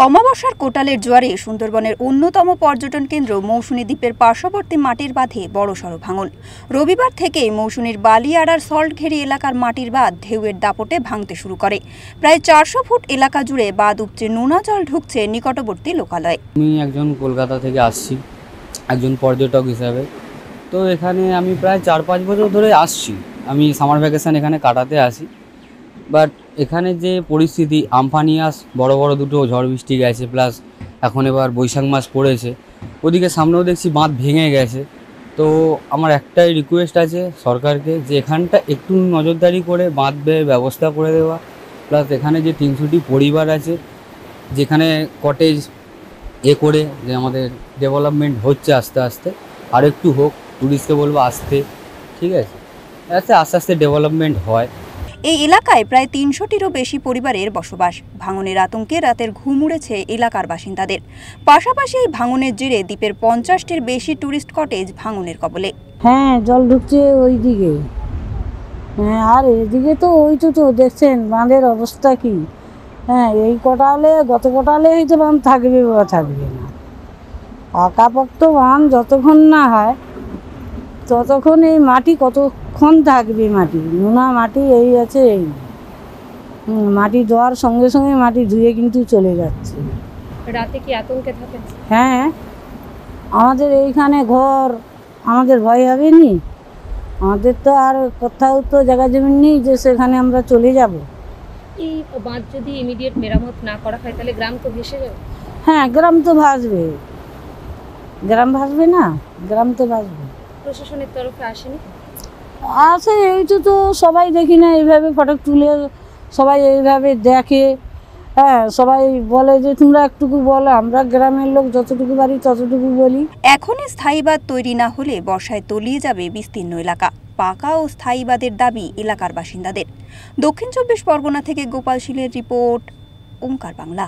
অমাবস্যার কোটালের জোয়ারে সুন্দরবনের অন্যতম পর্যটন কেন্দ্র মৌসুনী দ্বীপের পার্শ্ববর্তী মাটির বাঁধে বড়সড় ভাঙন। রবিবার থেকে মৌসুনীর বালিয়াড়ার সল্টঘেরি এলাকার মাটির বাঁধ ঢেউয়ের দাপটে ভাঙতে শুরু করে। প্রায় 400 ফুট এলাকা জুড়ে বাঁধ উপচে নোনা জল ঢুকছে নিকটবর্তী লোকালয়ে। আমি একজন কলকাতা থেকে আসছি, একজন পর্যটক হিসাবে। তো এখানে আমি প্রায় 4-5 বছর ধরে আসছি। আমি সামার ভ্যাকেশন এখানে কাটাতে আসি। বাট এখানে যে পরিস্থিতি, আমফান বড় বড় দুটো ঝড় বৃষ্টি গেছে, প্লাস এখন এবার বৈশাখ মাস পড়েছে, ওদিকে সামনেও দেখছি বাঁধ ভেঙে গেছে। তো আমার একটাই রিকোয়েস্ট আছে সরকারকে, যে এখানটা একটু নজরদারি করে বাঁধ ব্যবস্থা করে দেওয়া। প্লাস এখানে যে 300টি পরিবার আছে, যেখানে কটেজ করে যে আমাদের ডেভেলপমেন্ট হচ্ছে আস্তে আস্তে, আর একটু হোক, টুরিস্টকে বলবো আসতে, ঠিক আছে, আস্তে আস্তে ডেভেলপমেন্ট হয়। এই এলাকায় প্রায় 300টিরও বেশি পরিবারের বসবাস। ভাঙনের আতঙ্কে রাতের ঘুম উড়েছে এলাকার বাসিন্দাদের। পাশাপাশি এই ভাঙনের জেরে দ্বীপের 50টির বেশি টুরিস্ট কটেজ ভাঙনের কবলে। হ্যাঁ, জল ঢুকছে ওই দিকে। হ্যাঁ, আর এদিকে তো ওই তো দেখছেন বাঁধের অবস্থা কি। হ্যাঁ, এই কটালে গত কটালে হয়তো বাঁধ থাকবে বা থাকবে না। পাকাপোক্ত বাঁধ যতক্ষণ না হয় ততক্ষণ এই মাটি কতক্ষণ থাকবে, মাটি নোনা মাটি এই আছে। এই মাটি দেওয়ার সঙ্গে সঙ্গে মাটি ধুয়ে কিন্তু চলে যাচ্ছে। রাতে কি আতঙ্কে থাকেন? হ্যাঁ, আমাদের এইখানে ঘর, আমাদের ভয় হবে নি? আমাদের তো আর কোথাও তো জায়গা জমি নেই যে সেখানে আমরা চলে যাব। এই বাঁধ যদি ইমিডিয়েট মেরামত না করা হয় তাহলে গ্রাম তো ভেসে যাবে। হ্যাঁ, গ্রাম তো ভাসবে, গ্রাম ভাসবে না, গ্রাম তো ভাসবে। প্রশাসনের তরফে আসেনি? আছে, এই তো সবাই দেখি না এইভাবে ফটো তুলে সবাই এইভাবে দেখে। হ্যাঁ, সবাই বলে যে তোমরা একটুকু বলো, আমরা গ্রামের লোক যতটুকু পারি ততটুকু বলি। এখনই স্থায়ী বাঁধ তৈরি না হলে বর্ষায় তলিয়ে যাবে বিস্তীর্ণ এলাকা। পাকা ও স্থায়ী বাঁধের দাবি এলাকার বাসিন্দাদের। দক্ষিণ 24 পরগনা থেকে গোপাল শীলের রিপোর্ট, ওঙ্কার বাংলা।